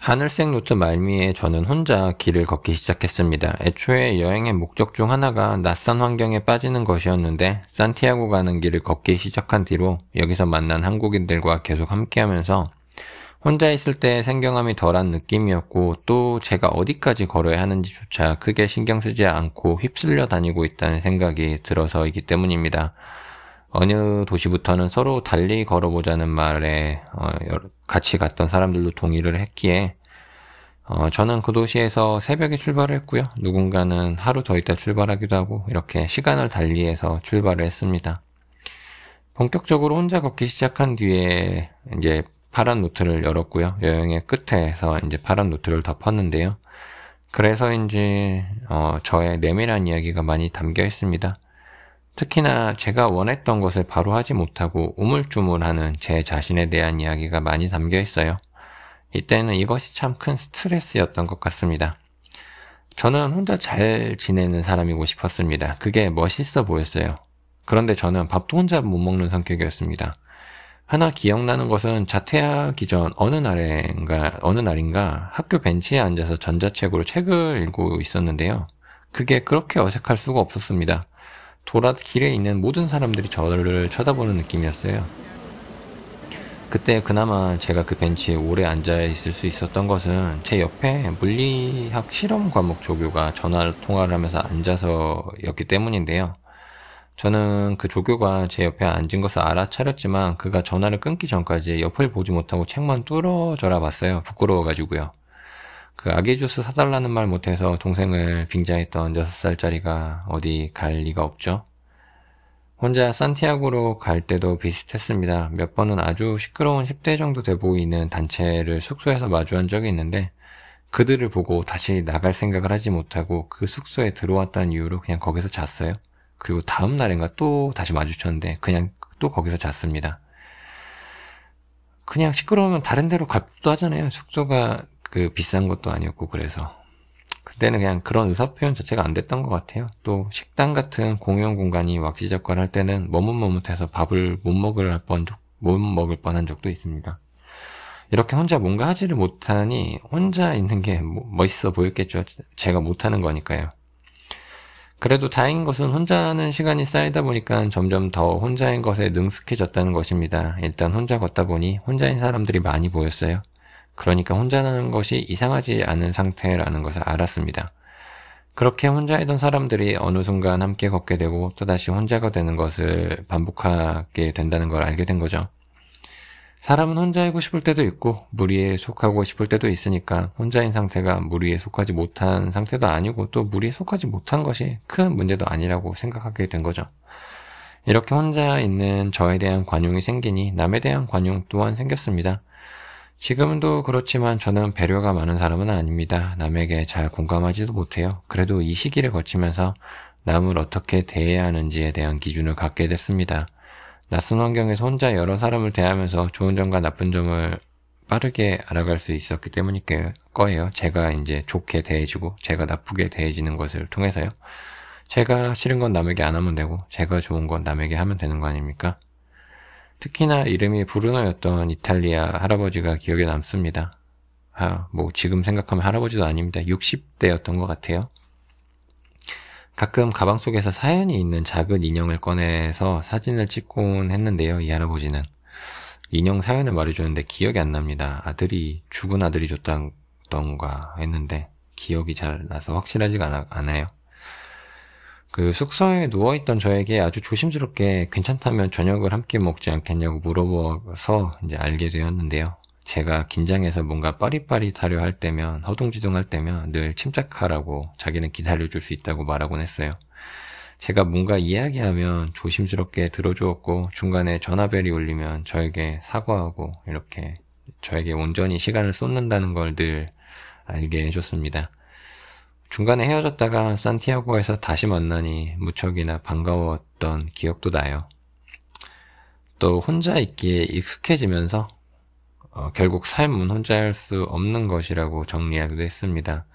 하늘색 노트 말미에 저는 혼자 길을 걷기 시작했습니다. 애초에 여행의 목적 중 하나가 낯선 환경에 빠지는 것이었는데 산티아고 가는 길을 걷기 시작한 뒤로 여기서 만난 한국인들과 계속 함께하면서 혼자 있을 때 생경함이 덜한 느낌이었고, 또 제가 어디까지 걸어야 하는지조차 크게 신경 쓰지 않고 휩쓸려 다니고 있다는 생각이 들어서이기 때문입니다. 어느 도시부터는 서로 달리 걸어보자는 말에 같이 갔던 사람들도 동의를 했기에 저는 그 도시에서 새벽에 출발을 했고요. 누군가는 하루 더 있다 출발하기도 하고 이렇게 시간을 달리해서 출발을 했습니다. 본격적으로 혼자 걷기 시작한 뒤에 이제 파란 노트를 열었고요. 여행의 끝에서 이제 파란 노트를 덮었는데요. 그래서인지 저의 내밀한 이야기가 많이 담겨 있습니다. 특히나 제가 원했던 것을 바로 하지 못하고 우물쭈물하는 제 자신에 대한 이야기가 많이 담겨 있어요. 이때는 이것이 참 큰 스트레스였던 것 같습니다. 저는 혼자 잘 지내는 사람이고 싶었습니다. 그게 멋있어 보였어요. 그런데 저는 밥도 혼자 못 먹는 성격이었습니다. 하나 기억나는 것은 자퇴하기 전 어느 날인가 학교 벤치에 앉아서 전자책으로 책을 읽고 있었는데요. 그게 그렇게 어색할 수가 없었습니다. 길에 있는 모든 사람들이 저를 쳐다보는 느낌이었어요. 그때 그나마 제가 그 벤치에 오래 앉아 있을 수 있었던 것은 제 옆에 물리학 실험 과목 조교가 통화를 하면서 앉아서였기 때문인데요. 저는 그 조교가 제 옆에 앉은 것을 알아차렸지만 그가 전화를 끊기 전까지 옆을 보지 못하고 책만 뚫어져라 봤어요. 부끄러워가지고요. 그 아기 주스 사달라는 말 못해서 동생을 빙자했던 6살짜리가 어디 갈 리가 없죠. 혼자 산티아고로 갈 때도 비슷했습니다. 몇 번은 아주 시끄러운 10대 정도 돼 보이는 단체를 숙소에서 마주한 적이 있는데 그들을 보고 다시 나갈 생각을 하지 못하고 그 숙소에 들어왔다는 이유로 그냥 거기서 잤어요. 그리고 다음 날인가 또 다시 마주쳤는데 그냥 또 거기서 잤습니다. 그냥 시끄러우면 다른 데로 갈 법도 하잖아요. 숙소가 비싼 것도 아니었고 그래서 그때는 그냥 그런 의사표현 자체가 안 됐던 것 같아요. 또 식당 같은 공용 공간이 왁지적거리 할 때는 머뭇머뭇해서 밥을 못 먹을 뻔한 적도 있습니다. 이렇게 혼자 뭔가 하지를 못하니 혼자 있는 게 멋있어 보였겠죠. 제가 못하는 거니까요. 그래도 다행인 것은 혼자 하는 시간이 쌓이다 보니까 점점 더 혼자인 것에 능숙해졌다는 것입니다. 일단 혼자 걷다 보니 혼자인 사람들이 많이 보였어요. 그러니까 혼자라는 것이 이상하지 않은 상태라는 것을 알았습니다. 그렇게 혼자이던 사람들이 어느 순간 함께 걷게 되고 또다시 혼자가 되는 것을 반복하게 된다는 걸 알게 된 거죠. 사람은 혼자이고 싶을 때도 있고 무리에 속하고 싶을 때도 있으니까 혼자인 상태가 무리에 속하지 못한 상태도 아니고 또 무리에 속하지 못한 것이 큰 문제도 아니라고 생각하게 된 거죠. 이렇게 혼자 있는 저에 대한 관용이 생기니 남에 대한 관용 또한 생겼습니다. 지금도 그렇지만 저는 배려가 많은 사람은 아닙니다. 남에게 잘 공감하지도 못해요. 그래도 이 시기를 거치면서 남을 어떻게 대해야 하는지에 대한 기준을 갖게 됐습니다. 낯선 환경에서 혼자 여러 사람을 대하면서 좋은 점과 나쁜 점을 빠르게 알아갈 수 있었기 때문일 거예요. 제가 이제 좋게 대해지고 제가 나쁘게 대해지는 것을 통해서요. 제가 싫은 건 남에게 안 하면 되고 제가 좋은 건 남에게 하면 되는 거 아닙니까? 특히나 이름이 브루노였던 이탈리아 할아버지가 기억에 남습니다. 지금 생각하면 할아버지도 아닙니다. 60대였던 것 같아요. 가끔 가방 속에서 사연이 있는 작은 인형을 꺼내서 사진을 찍곤 했는데요. 이 할아버지는 인형 사연을 말해줬는데 기억이 안 납니다. 죽은 아들이 줬던가 했는데 기억이 잘 나서 확실하지가 않아요. 그 숙소에 누워있던 저에게 아주 조심스럽게 괜찮다면 저녁을 함께 먹지 않겠냐고 물어봐서 이제 알게 되었는데요. 제가 긴장해서 뭔가 빠릿빠릿하려 할 때면, 허둥지둥할 때면 늘 침착하라고 자기는 기다려줄 수 있다고 말하곤 했어요. 제가 뭔가 이야기하면 조심스럽게 들어주었고 중간에 전화벨이 울리면 저에게 사과하고 이렇게 저에게 온전히 시간을 쏟는다는 걸 늘 알게 해줬습니다. 중간에 헤어졌다가 산티아고에서 다시 만나니 무척이나 반가웠던 기억도 나요. 또 혼자 있기에 익숙해지면서 결국 삶은 혼자 할 수 없는 것이라고 정리하기도 했습니다.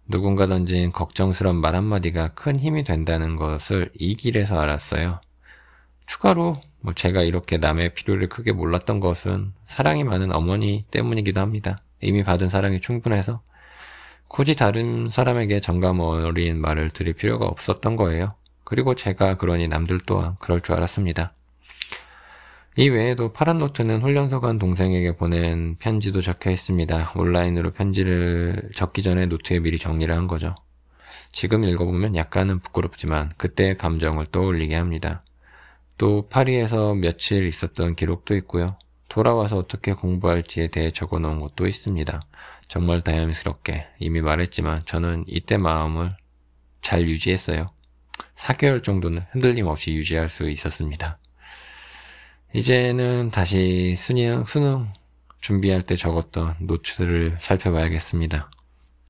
누군가 던진 걱정스러운 말 한마디가 큰 힘이 된다는 것을 이 길에서 알았어요. 추가로 제가 이렇게 남의 필요를 크게 몰랐던 것은 사랑이 많은 어머니 때문이기도 합니다. 이미 받은 사랑이 충분해서 굳이 다른 사람에게 정감 어린 말을 드릴 필요가 없었던 거예요. 그리고 제가 그러니 남들 또한 그럴 줄 알았습니다. 이 외에도 파란 노트는 훈련소 간 동생에게 보낸 편지도 적혀 있습니다. 온라인으로 편지를 적기 전에 노트에 미리 정리를 한 거죠. 지금 읽어보면 약간은 부끄럽지만 그때의 감정을 떠올리게 합니다. 또 파리에서 며칠 있었던 기록도 있고요. 돌아와서 어떻게 공부할지에 대해 적어놓은 것도 있습니다. 정말 다행스럽게 이미 말했지만 저는 이때 마음을 잘 유지했어요. 4개월 정도는 흔들림 없이 유지할 수 있었습니다. 이제는 다시 수능 준비할 때 적었던 노트를 살펴봐야겠습니다.